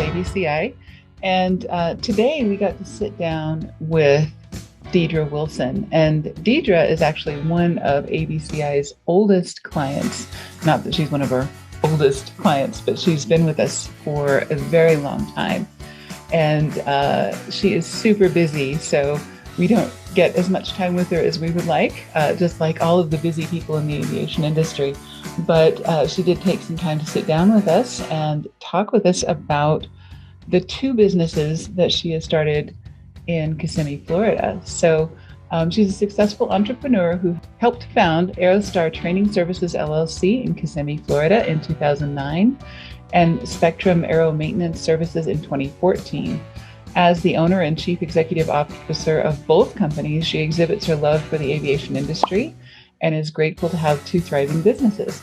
ABCI. And today we got to sit down with Deidra Wilson. And Deidra is actually one of ABCI's oldest clients. Not that she's one of our oldest clients, but she's been with us for a very long time. And she is super busy, so we don't get as much time with her as we would like, just like all of the busy people in the aviation industry. But she did take some time to sit down with us and talk with us about the two businesses that she has started in Kissimmee, Florida. So she's a successful entrepreneur who helped found AeroStar Training Services, LLC in Kissimmee, Florida in 2009, and Spectrum Aero Maintenance Services in 2014. As the owner and chief executive officer of both companies, she exhibits her love for the aviation industry and is grateful to have two thriving businesses.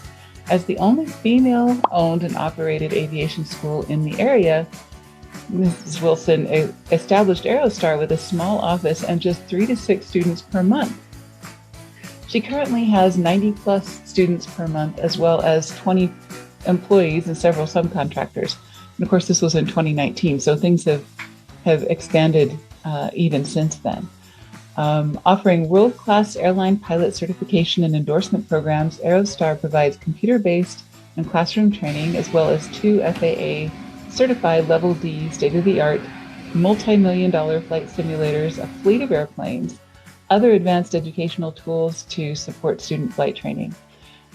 As the only female-owned and operated aviation school in the area, Mrs. Wilson established AeroStar with a small office and just 3 to 6 students per month. She currently has 90 plus students per month, as well as 20 employees and several subcontractors. And of course, this was in 2019, so things have expanded even since then. Offering world-class airline pilot certification and endorsement programs, AeroStar provides computer-based and classroom training, as well as 2 FAA certified Level D state-of-the-art multimillion-dollar flight simulators, a fleet of airplanes, other advanced educational tools to support student flight training.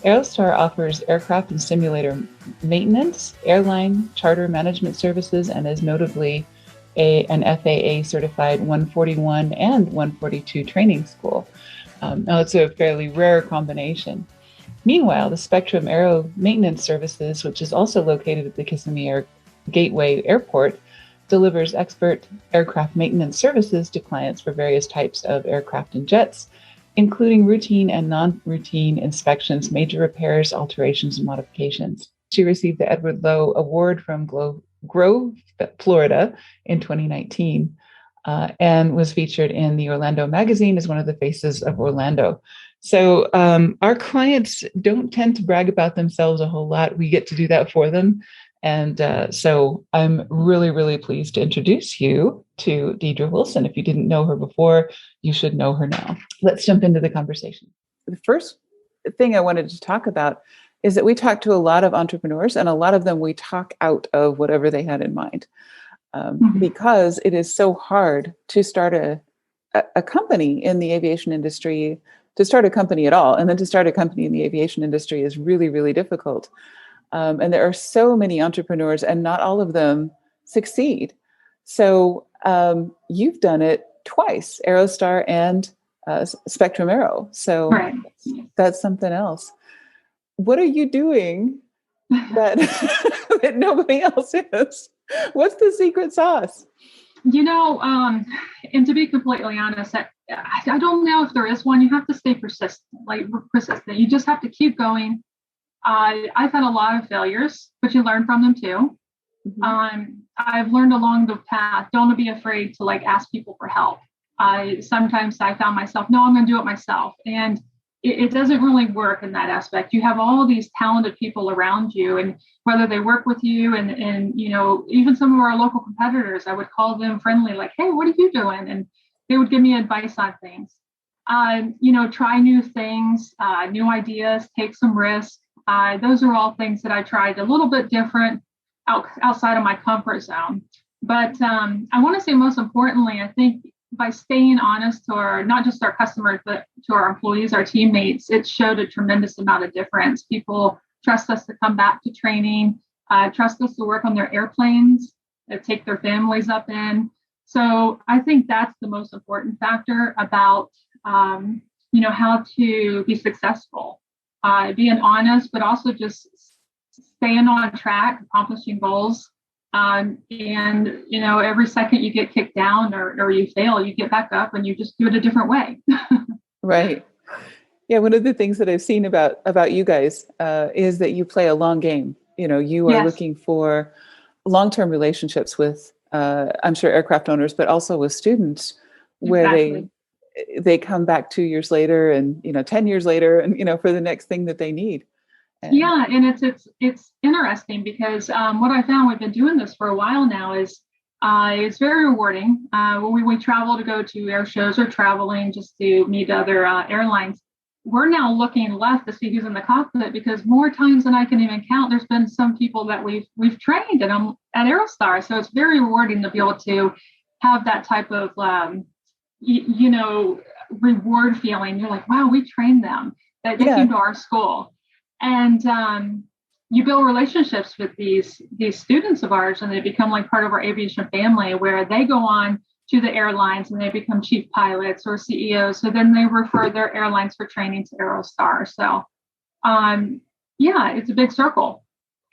AeroStar offers aircraft and simulator maintenance, airline charter management services, and is notably an FAA certified 141 and 142 training school. Now it's a fairly rare combination. Meanwhile, the Spectrum Aero Maintenance Services, which is also located at the Kissimmee Gateway Airport, delivers expert aircraft maintenance services to clients for various types of aircraft and jets, including routine and non-routine inspections, major repairs, alterations, and modifications. She received the Edward Lowe Award from Grove, Florida in 2019, and was featured in the Orlando magazine as one of the faces of Orlando. So our clients don't tend to brag about themselves a whole lot. We get to do that for them. And so I'm really, really pleased to introduce you to Deidra Wilson. If you didn't know her before, you should know her now. Let's jump into the conversation. The first thing I wanted to talk about is that we talk to a lot of entrepreneurs, and a lot of them we talk out of whatever they had in mind, because it is so hard to start a company in the aviation industry, to start a company at all, and then to start a company in the aviation industry is really, really difficult. And there are so many entrepreneurs, and not all of them succeed. So you've done it twice, AeroStar and Spectrum Aero. So right. That's something else. What are you doing that that nobody else is? What's the secret sauce? And to be completely honest, I don't know if there is one. You have to stay persistent. You just have to keep going. I've had a lot of failures, but you learn from them too. Mm-hmm. I've learned along the path, don't be afraid to ask people for help. Sometimes I found myself, no, I'm going to do it myself. And it doesn't really work in that aspect. You have all these talented people around you, and whether they work with you and even some of our local competitors, I would call them friendly, like, hey, what are you doing? And they would give me advice on things. Try new things, new ideas, take some risks. Those are all things that I tried a little bit different outside of my comfort zone. But I want to say most importantly, I think by staying honest to not just our customers, but to our employees, our teammates, it showed a tremendous amount of difference. People trust us to come back to training, trust us to work on their airplanes, take their families up in. So I think that's the most important factor about, how to be successful. Being honest, but also just staying on track, accomplishing goals. Every second you get kicked down or you fail, you get back up and you just do it a different way. Right. Yeah. One of the things that I've seen about you guys is that you play a long game. You are looking for long-term relationships with, I'm sure, aircraft owners, but also with students where they come back 2 years later and, 10 years later and, for the next thing that they need. And Yeah, and it's interesting because what I found, we've been doing this for a while now, is it's very rewarding. When we travel to go to air shows or traveling just to meet other airlines, we're now looking left to see who's in the cockpit, because more times than I can even count, there's been some people that we've trained at AeroStar. So it's very rewarding to be able to have that type of reward feeling. You're like, wow, we trained them. That they came to our school, and you build relationships with these students of ours, and they become like part of our aviation family, where they go on to the airlines and they become chief pilots or CEOs. So then they refer their airlines for training to AeroStar. So it's a big circle.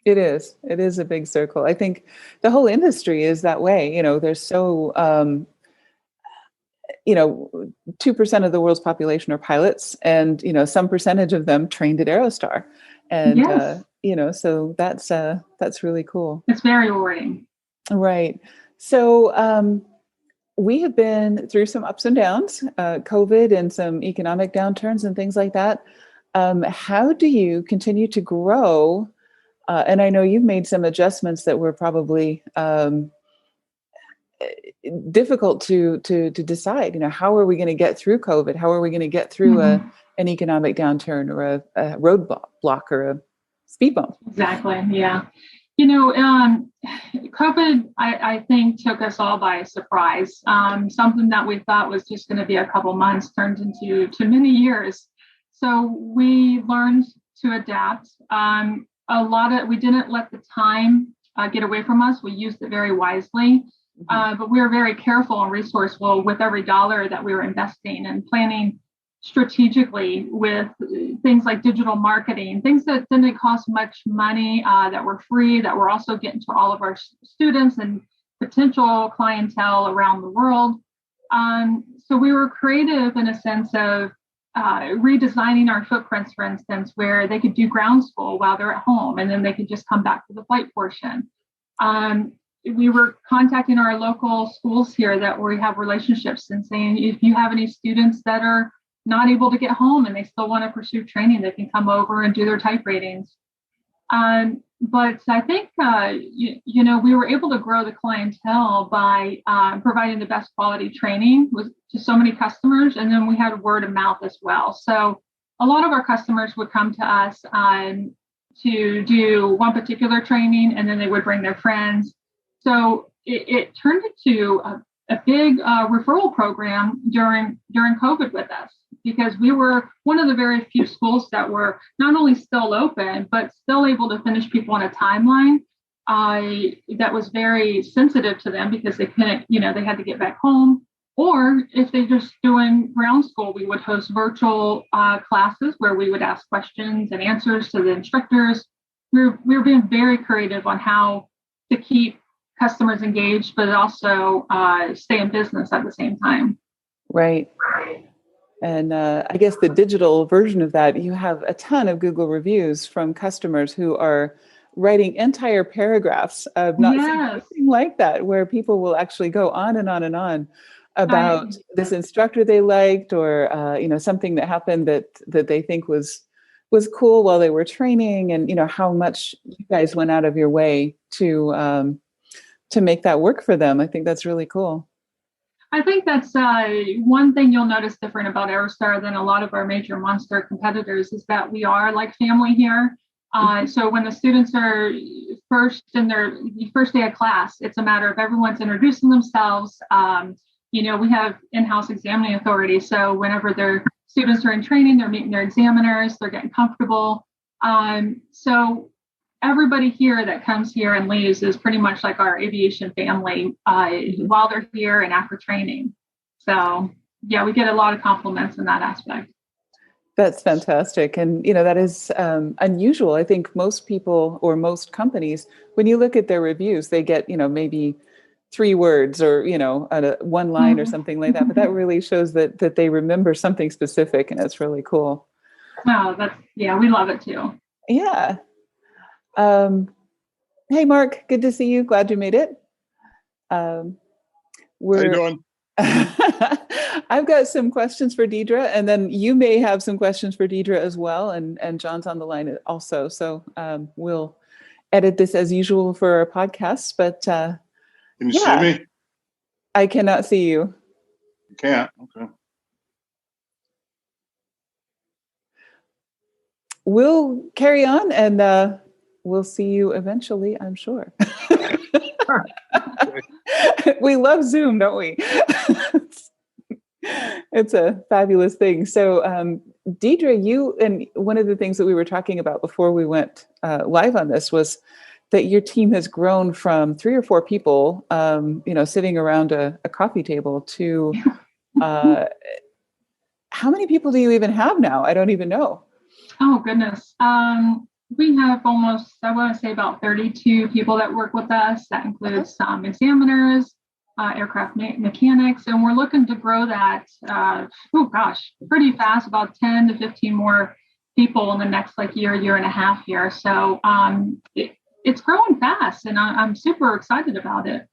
it is. It is a big circle. I think the whole industry is that way. There's so 2% of the world's population are pilots, and some percentage of them trained at AeroStar, and Yes. So that's really cool. It's very rewarding. Right. So we have been through some ups and downs, COVID and some economic downturns and things like that. How do you continue to grow? And I know you've made some adjustments that were probably difficult to decide. How are we going to get through COVID? How are we going to get through an economic downturn or a roadblock or a speed bump? Exactly. Yeah. COVID, I think, took us all by surprise. Something that we thought was just going to be a couple months turned into many years. So we learned to adapt. We didn't let the time get away from us. We used it very wisely. But we were very careful and resourceful with every dollar that we were investing, and planning strategically with things like digital marketing, things that didn't cost much money, that were free, that were also getting to all of our students and potential clientele around the world. So we were creative in a sense of redesigning our footprints, for instance, where they could do ground school while they're at home, and then they could just come back to the flight portion. We were contacting our local schools here that we have relationships, and saying, if you have any students that are not able to get home and they still want to pursue training, they can come over and do their type ratings. But I think, we were able to grow the clientele by providing the best quality training to so many customers. And then we had word of mouth as well. So a lot of our customers would come to us to do one particular training, and then they would bring their friends. So it turned into a big referral program during COVID with us, because we were one of the very few schools that were not only still open, but still able to finish people on a timeline that was very sensitive to them, because they couldn't, they had to get back home. Or if they're just doing ground school, we would host virtual classes where we would ask questions and answers to the instructors. We were being very creative on how to keep customers engaged, but also stay in business at the same time. Right. And I guess the digital version of that, you have a ton of Google reviews from customers who are writing entire paragraphs. I've not seen anything like that, where people will actually go on and on and on about this instructor they liked, or something that happened that they think was cool while they were training, and how much you guys went out of your way to make that work for them. I think that's really cool. I think that's one thing you'll notice different about AeroStar than a lot of our major monster competitors, is that we are like family here. So when the students are first in their first day of class, it's a matter of everyone's introducing themselves. We have in-house examining authority. So whenever their students are in training, they're meeting their examiners, they're getting comfortable. So everybody here that comes here and leaves is pretty much like our aviation family while they're here and after training. So yeah, we get a lot of compliments in that aspect. That's fantastic. And, that is unusual. I think most people or most companies, when you look at their reviews, they get, maybe 3 words or, one line or something like that. But that really shows that they remember something specific, and it's really cool. Oh, we love it too. Yeah. Hey, Mark, good to see you. Glad you made it. How you doing? I've got some questions for Deidra, and then you may have some questions for Deidra as well. And John's on the line also. So we'll edit this as usual for our podcast. But can you see me? I cannot see you. You can't? Okay. We'll carry on, and we'll see you eventually, I'm sure. We love Zoom, don't we? It's a fabulous thing. So, Deidra, you, and one of the things that we were talking about before we went live on this was that your team has grown from 3 or 4 people, sitting around a coffee table to how many people do you even have now? I don't even know. Oh, goodness. We have almost, I want to say about 32 people that work with us. That includes some examiners, aircraft mechanics, and we're looking to grow that, pretty fast, about 10 to 15 more people in the next year and a half here. So it's growing fast, and I'm super excited about it.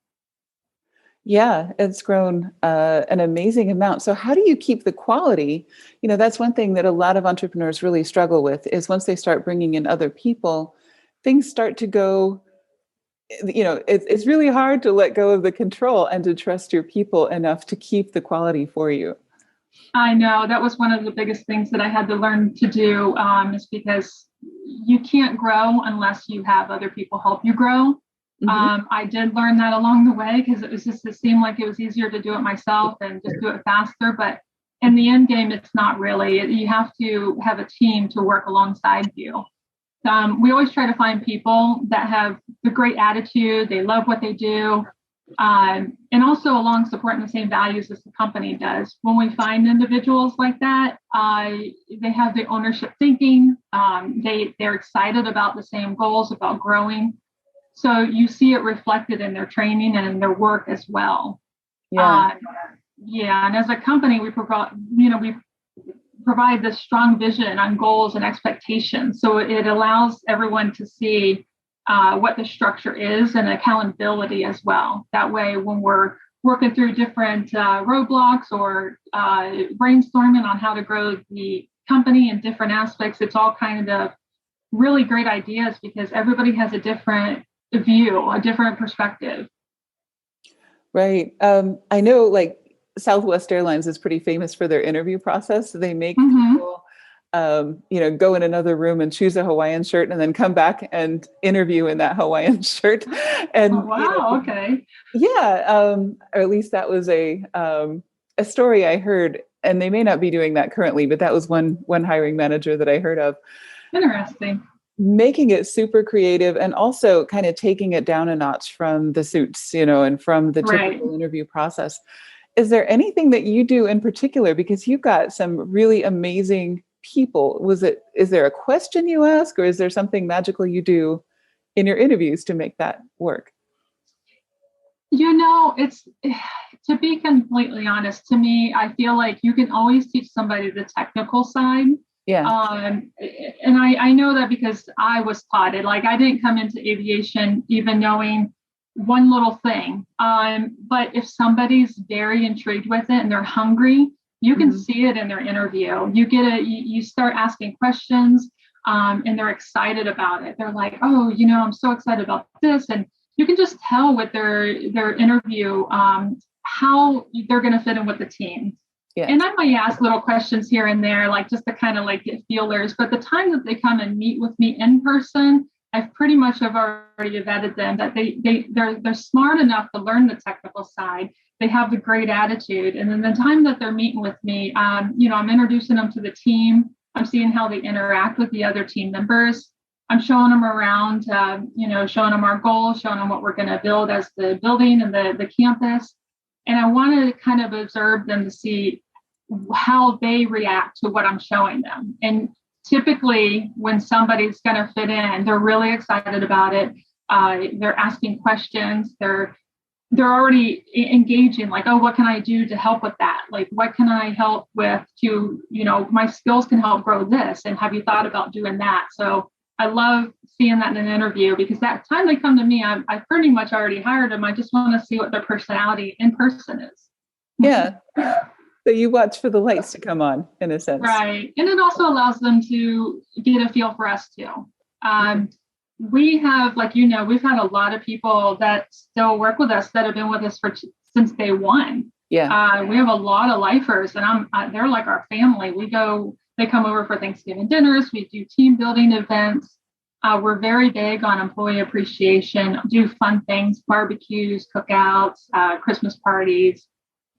Yeah, it's grown an amazing amount. So how do you keep the quality? That's one thing that a lot of entrepreneurs really struggle with is once they start bringing in other people, things start to go, it's really hard to let go of the control and to trust your people enough to keep the quality for you. I know that was one of the biggest things that I had to learn to do is because you can't grow unless you have other people help you grow. Mm-hmm. I did learn that along the way because it seemed like it was easier to do it myself and just do it faster. But in the end game, it's not really. You have to have a team to work alongside you. We always try to find people that have the great attitude. They love what they do. And also along supporting the same values as the company does. When we find individuals like that, they have the ownership thinking. They're excited about the same goals, about growing. So you see it reflected in their training and in their work as well. Yeah. And as a company, we provide this strong vision on goals and expectations. So it allows everyone to see what the structure is and accountability as well. That way, when we're working through different roadblocks or brainstorming on how to grow the company in different aspects, it's all kind of really great ideas because everybody has a different view, a different perspective. Right. I know Southwest Airlines is pretty famous for their interview process. They make people, go in another room and choose a Hawaiian shirt and then come back and interview in that Hawaiian shirt. And okay. Yeah. Or at least that was a story I heard, and they may not be doing that currently, but that was one hiring manager that I heard of. Interesting. Making it super creative and also kind of taking it down a notch from the suits, and from the typical interview process. Is there anything that you do in particular? Because you've got some really amazing people. Is there a question you ask, or is there something magical you do in your interviews to make that work? It's, to be completely honest, to me, I feel like you can always teach somebody the technical side. Yeah. And I know that because I was taught it. I didn't come into aviation even knowing one little thing. But if somebody's very intrigued with it and they're hungry, you can see it in their interview. You start asking questions, and they're excited about it. They're like, oh, I'm so excited about this. And you can just tell with their interview how they're going to fit in with the team. Yeah. And I might ask little questions here and there, just to kind of get feelers. But the time that they come and meet with me in person, I've pretty much have already vetted them that they're smart enough to learn the technical side. They have the great attitude. And then the time that they're meeting with me, I'm introducing them to the team. I'm seeing how they interact with the other team members. I'm showing them around, showing them our goals, showing them what we're going to build as the building and the campus. And I want to kind of observe them to see how they react to what I'm showing them. And typically when somebody's going to fit in, they're really excited about it. They're asking questions. They're already engaging, oh, what can I do to help with that? What can I help with to, my skills can help grow this. And have you thought about doing that? So I love seeing that in an interview because that time they come to me, I pretty much already hired them. I just want to see what their personality in person is. Yeah. So you watch for the lights to come on, in a sense. Right. And it also allows them to get a feel for us too. We have, like, we've had a lot of people that still work with us that have been with us since day one. Yeah. We have a lot of lifers, and they're like our family. They come over for Thanksgiving dinners. We do team building events. We're very big on employee appreciation, do fun things, barbecues, cookouts, Christmas parties.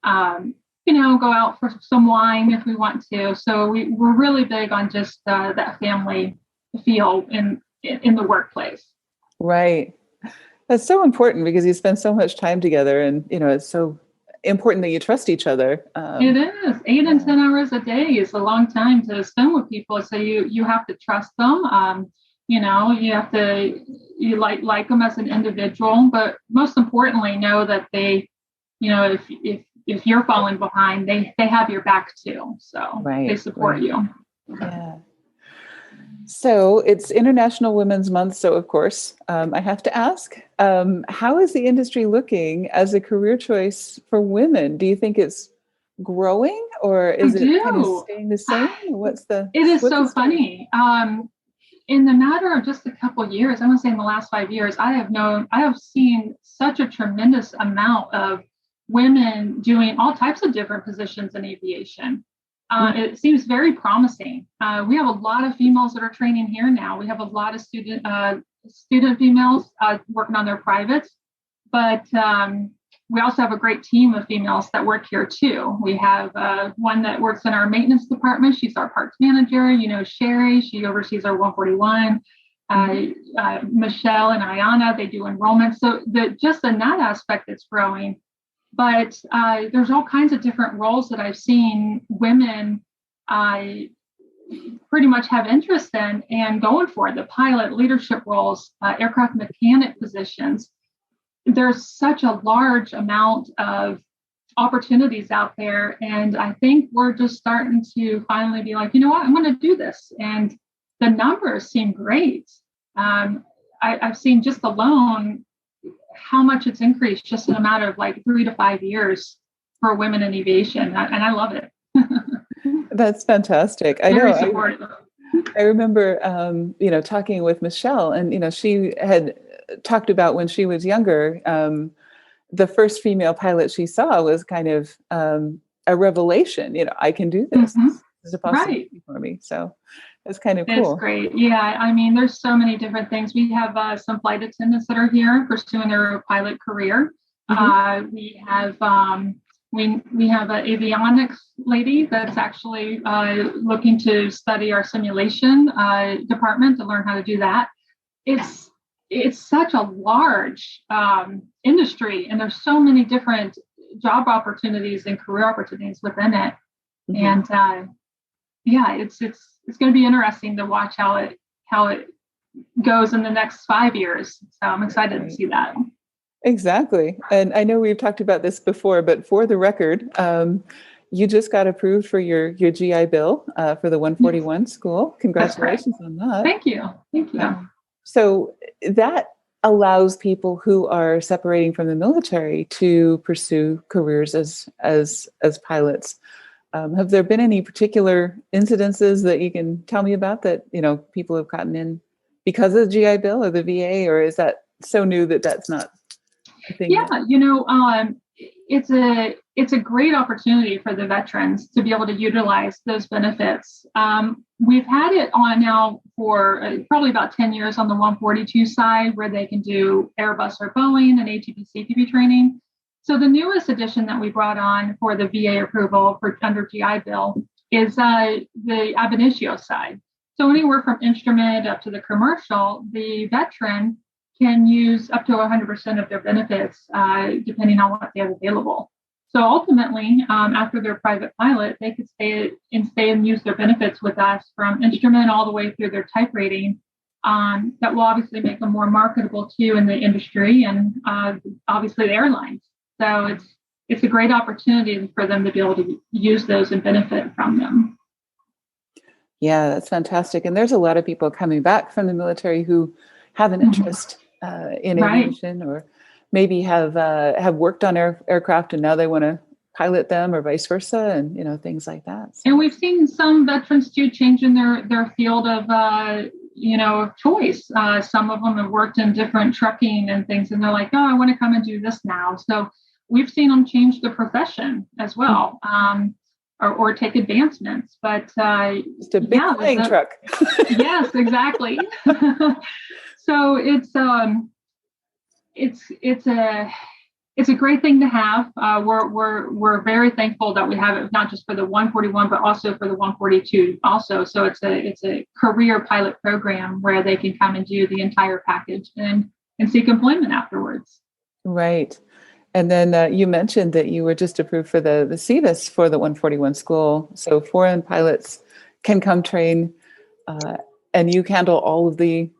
Go out for some wine if we want to. So we're really big on just that family feel in the workplace. Right. That's so important because you spend so much time together, and, it's so important that you trust each other. It is 8 and 10 hours a day is a long time to spend with people. So you have to trust them. You have to, like them as an individual, but most importantly, know that they, if you're falling behind, they have your back too. So they support you. Yeah. So it's International Women's Month. So of course, I have to ask, how is the industry looking as a career choice for women? Do you think it's growing, or is it kind of staying the same? It is so funny. In the matter of just a couple of years, I want to say in the last 5 years, I have seen such a tremendous amount of women doing all types of different positions in aviation. It seems very promising. We have a lot of females that are training here now. We have a lot of student females working on their privates, but we also have a great team of females that work here too. We have one that works in our maintenance department. She's our parts manager. Sherry, she oversees our 141. Michelle and Ayana, they do enrollment. So just in that aspect, it's growing. But there's all kinds of different roles that I've seen women pretty much have interest in and going for. The pilot, leadership roles, aircraft mechanic positions. There's such a large amount of opportunities out there. And I think we're just starting to finally be like, you know what, I'm going to do this. And the numbers seem great. I've seen just alone how much it's increased just in a matter of like 3 to 5 years for women in aviation. And I love it. That's fantastic. I Very know. supportive. I remember, talking with Michelle, and, she had talked about when she was younger, the first female pilot she saw was kind of a revelation. I can do this. Mm-hmm. This is a possibility for me. So it's kind of cool. It's great. Yeah. I mean, there's so many different things. We have some flight attendants that are here pursuing their pilot career. Mm-hmm. We have an avionics lady that's actually looking to study our simulation department to learn how to do that. It's such a large industry, and there's so many different job opportunities and career opportunities within it. Mm-hmm. And it's going to be interesting to watch how it goes in the next 5 years. So I'm excited to see that. Exactly. And I know we've talked about this before, but for the record, you just got approved for your GI Bill for the 141 school. Congratulations on that. Thank you. So that allows people who are separating from the military to pursue careers as pilots. Have there been any particular incidences that you can tell me about that, people have gotten in because of the GI Bill or the VA, or is that so new that that's not a thing? Yeah, it's a great opportunity for the veterans to be able to utilize those benefits. We've had it on now for probably about 10 years on the 142 side, where they can do Airbus or Boeing and ATP CTP training. So the newest addition that we brought on for the VA approval for under GI Bill is the ab initio side. So anywhere from instrument up to the commercial, the veteran can use up to 100% of their benefits, depending on what they have available. So ultimately, after their private pilot, they could stay and use their benefits with us from instrument all the way through their type rating. That will obviously make them more marketable too in the industry and obviously the airlines. So it's a great opportunity for them to be able to use those and benefit from them. Yeah, that's fantastic. And there's a lot of people coming back from the military who have an interest in aviation, or maybe have worked on aircraft and now they want to pilot them or vice versa, and things like that. So. And we've seen some veterans too change in their field of of choice. Some of them have worked in different trucking and things, and they're like, oh, I want to come and do this now. So we've seen them change the profession as well, or take advancements. But just a big flying truck. Yes, exactly. So it's a great thing to have. We're very thankful that we have it, not just for the 141, but also for the 142 also. So it's a career pilot program where they can come and do the entire package and seek employment afterwards. Right. And then you mentioned that you were just approved for the CVIS for the 141 school. So foreign pilots can come train, and you handle all of the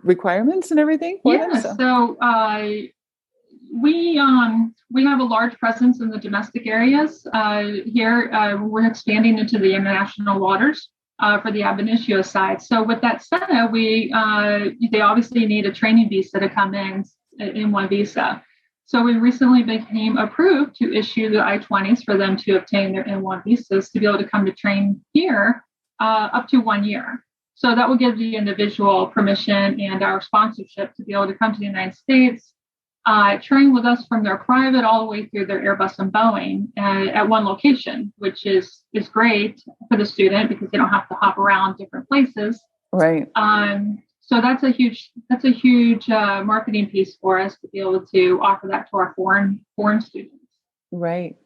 requirements and everything for them? So we have a large presence in the domestic areas here. We're expanding into the international waters for the ab initio side. So with that said, they obviously need a training visa to come in one visa. So we recently became approved to issue the I-20s for them to obtain their N1 visas to be able to come to train here up to 1 year. So that will give the individual permission and our sponsorship to be able to come to the United States, train with us from their private all the way through their Airbus and Boeing at one location, which is great for the student because they don't have to hop around different places. Right. So that's a huge marketing piece for us to be able to offer that to our foreign students. Right.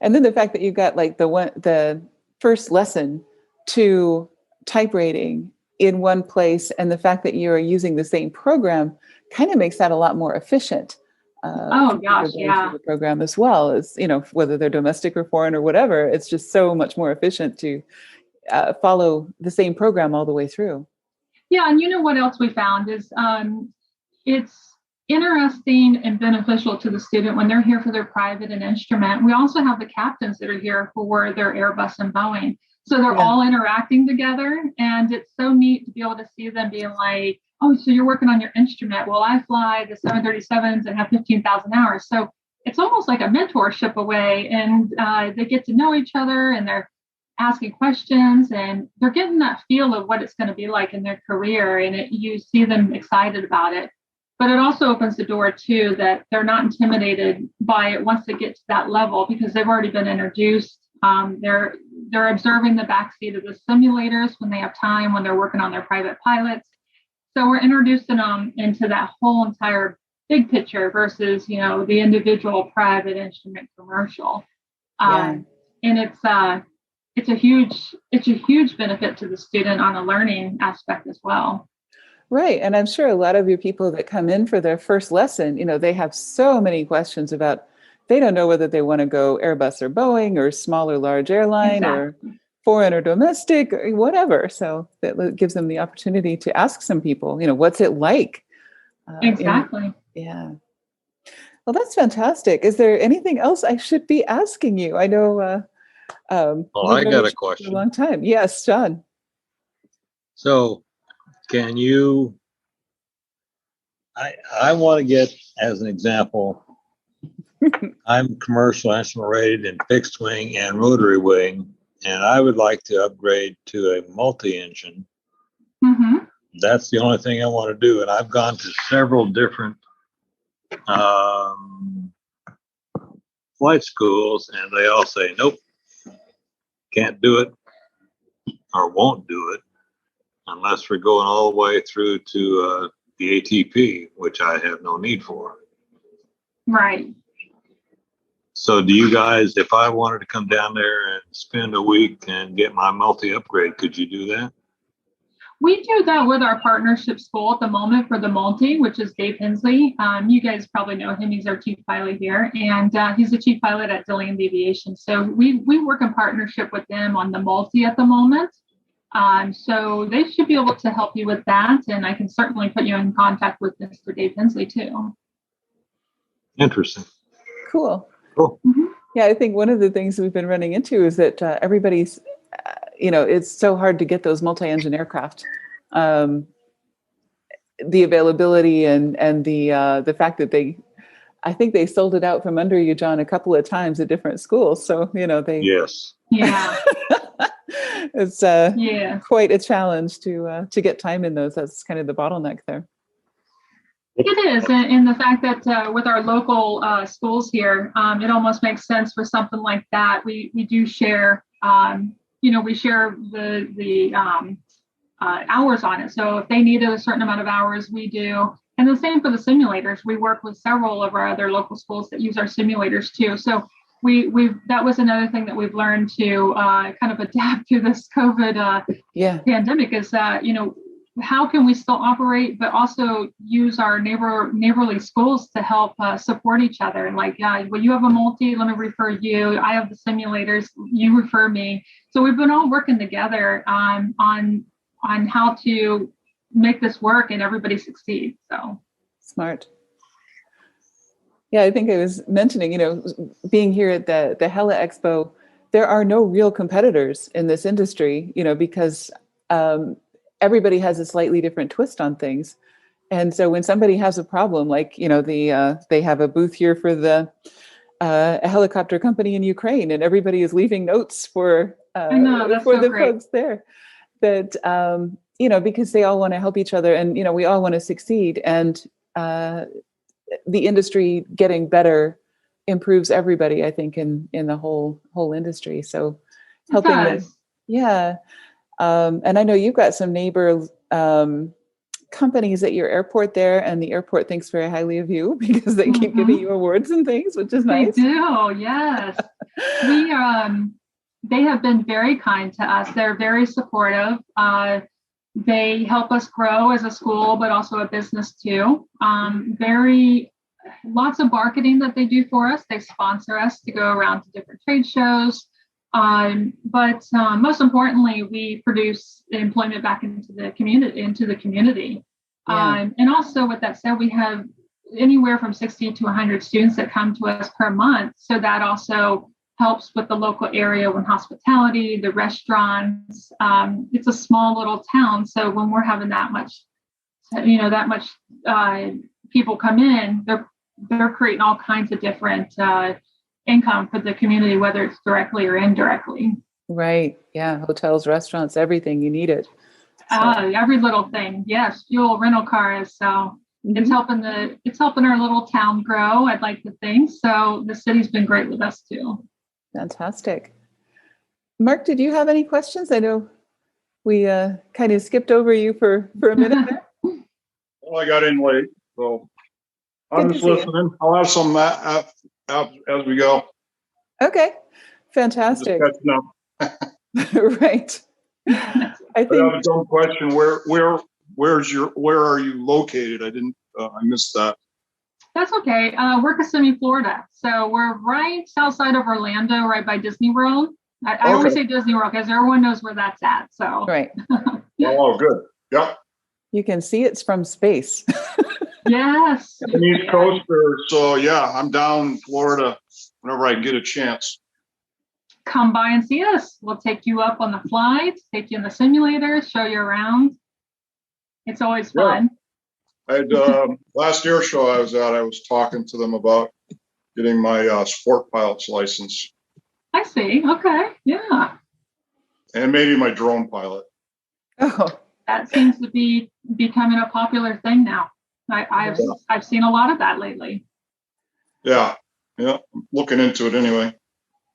And then the fact that you got like the first lesson to type rating in one place, and the fact that you are using the same program kind of makes that a lot more efficient. The program as well as, whether they're domestic or foreign or whatever, it's just so much more efficient to follow the same program all the way through. Yeah. And what else we found is it's interesting and beneficial to the student when they're here for their private and instrument. We also have the captains that are here for their Airbus and Boeing. So they're all interacting together, and it's so neat to be able to see them being like, oh, so you're working on your instrument. Well, I fly the 737s and have 15,000 hours. So it's almost like a mentorship away, and they get to know each other, and they're asking questions, and they're getting that feel of what it's going to be like in their career, and you see them excited about it. But it also opens the door too that they're not intimidated by it once they get to that level because they've already been introduced. They're observing the backseat of the simulators when they have time, when they're working on their private pilots. So we're introducing them into that whole entire big picture versus, the individual private instrument commercial. And it's a huge benefit to the student on a learning aspect as well. Right. And I'm sure a lot of your people that come in for their first lesson, they have so many questions about, they don't know whether they want to go Airbus or Boeing or small or large airline or foreign or domestic or whatever. So that gives them the opportunity to ask some people, what's it like? Exactly. Yeah. Well, that's fantastic. Is there anything else I should be asking you? I know. I got a question. For a long time. Yes, John. So can you, I want to get, as an example, I'm commercial instrument rated in fixed wing and rotary wing, and I would like to upgrade to a multi-engine. Mm-hmm. That's the only thing I want to do. And I've gone to several different flight schools, and they all say, nope, can't do it or won't do it unless we're going all the way through to the ATP, which I have no need for. Right. So do you guys, if I wanted to come down there and spend a week and get my multi-upgrade, could you do that? We do that with our partnership school at the moment for the multi, which is Dave Hensley. You guys probably know him. He's our chief pilot here, and he's the chief pilot at Aviation. So we work in partnership with them on the multi at the moment. So they should be able to help you with that, and I can certainly put you in contact with Mr. Dave Hensley too. Interesting. Cool. Mm-hmm. Yeah, I think one of the things we've been running into is that everybody's, it's so hard to get those multi-engine aircraft. The availability and the fact that they I think they sold it out from under you, John, a couple of times at different schools. So, they, Yes. Yeah. it's quite a challenge to get time in those. That's kind of the bottleneck there. It is, and the fact that with our local schools here, it almost makes sense for something like that. We do share, we share the hours on it. So if they needed a certain amount of hours, we do. And the same for the simulators. We work with several of our other local schools that use our simulators too. So that was another thing that we've learned to kind of adapt to this COVID pandemic is that, how can we still operate, but also use our neighborly schools to help support each other? And well, you have a multi, let me refer you. I have the simulators, you refer me. So we've been all working together on how to make this work and everybody succeed. So smart. Yeah, I think I was mentioning, being here at the Hella Expo, there are no real competitors in this industry, because everybody has a slightly different twist on things. And so when somebody has a problem, like, they have a booth here for a helicopter company in Ukraine, and everybody is leaving notes for the folks there that, because they all want to help each other and, we all want to succeed. And the industry getting better improves everybody, I think, in the whole industry. So helping them. Yeah. And I know you've got some neighbor companies at your airport there, and the airport thinks very highly of you because they keep giving you awards and things, which is nice. They do, yes. They have been very kind to us. They're very supportive. They help us grow as a school, but also a business too. Lots of marketing that they do for us. They sponsor us to go around to different trade shows. But most importantly, we produce employment back into the community. Yeah. And also with that said, we have anywhere from 60 to 100 students that come to us per month. So that also helps with the local area when hospitality, the restaurants. It's a small little town. So when we're having that much people come in, they're creating all kinds of different income for the community, whether it's directly or indirectly. Right. Yeah. Hotels, restaurants, everything. You need it. So. Every little thing. Yes. Fuel, rental cars. So it's helping our little town grow, I'd like to think. So the city's been great with us too. Fantastic. Mark, did you have any questions? I know we kind of skipped over you for a minute there. Well, I got in late, so I'm just listening. I'll have some out as we go. Okay, fantastic. Right. I think I have a dumb question. Where are you located? I missed that. That's okay. We're Kissimmee, Florida. So we're right south side of Orlando, right by Disney World. I always say Disney World because everyone knows where that's at. So right. Oh, good. Yep. You can see it's from space. Yes. I'm an East Coaster, so yeah, I'm down in Florida whenever I get a chance. Come by and see us. We'll take you up on the flights, take you in the simulator, show you around. It's always fun. I had last air show I was at, I was talking to them about getting my sport pilot's license. I see. Okay. Yeah. And maybe my drone pilot. Oh. That seems to be becoming a popular thing now. I've seen a lot of that lately. Yeah. I'm looking into it anyway.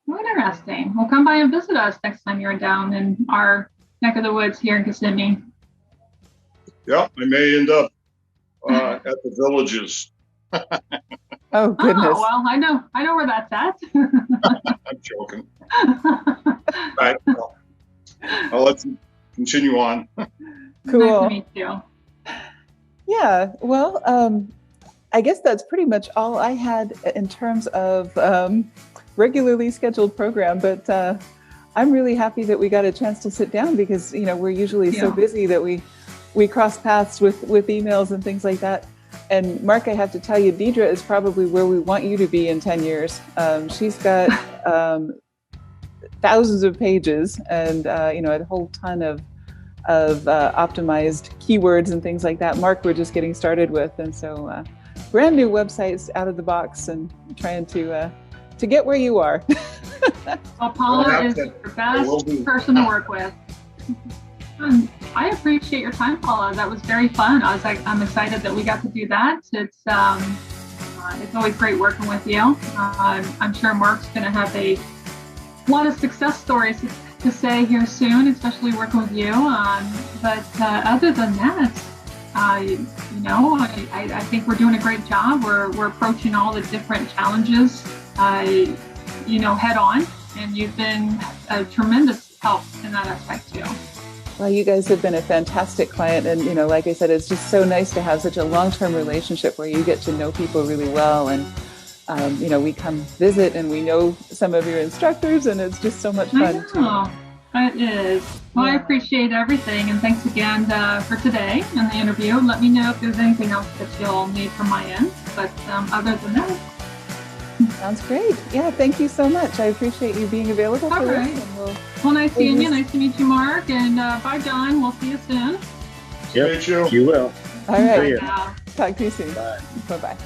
Interesting. Well, come by and visit us next time you're down in our neck of the woods here in Kissimmee. Yeah, I may end up at the Villages. Oh goodness! Oh, well, I know where that's at. I'm joking. Right. Well, I'll let you continue on. Cool. Nice to meet you. Yeah. Well, I guess that's pretty much all I had in terms of regularly scheduled program. But I'm really happy that we got a chance to sit down because we're usually so busy that we cross paths with emails and things like that. And Mark, I have to tell you, Diedra is probably where we want you to be in 10 years. She's got thousands of pages and a whole ton of optimized keywords and things like that. Mark, we're just getting started with, and so brand new websites out of the box and trying to get where you are. Well, Paula is your best person to work with. I appreciate your time, Paula. That was very fun. I'm excited that we got to do that. It's always great working with you. I'm sure Mark's going to have a lot of success stories to say here soon, especially working with you. But other than that, I think we're doing a great job. We're approaching all the different challenges, head on, and you've been a tremendous help in that aspect too. Well, you guys have been a fantastic client. And, like I said, it's just so nice to have such a long-term relationship where you get to know people really well. And, we come visit and we know some of your instructors, and it's just so much fun. It is. Well, I appreciate everything. And thanks again for today and the interview. Let me know if there's anything else that you'll need from my end. But other than that. Sounds great. Yeah, thank you so much. I appreciate you being available for this. Well, nice seeing you. Nice to meet you, Mark. And bye, John. We'll see you soon. Yep, you will. All right. See you. Talk to you soon. Bye. Bye-bye.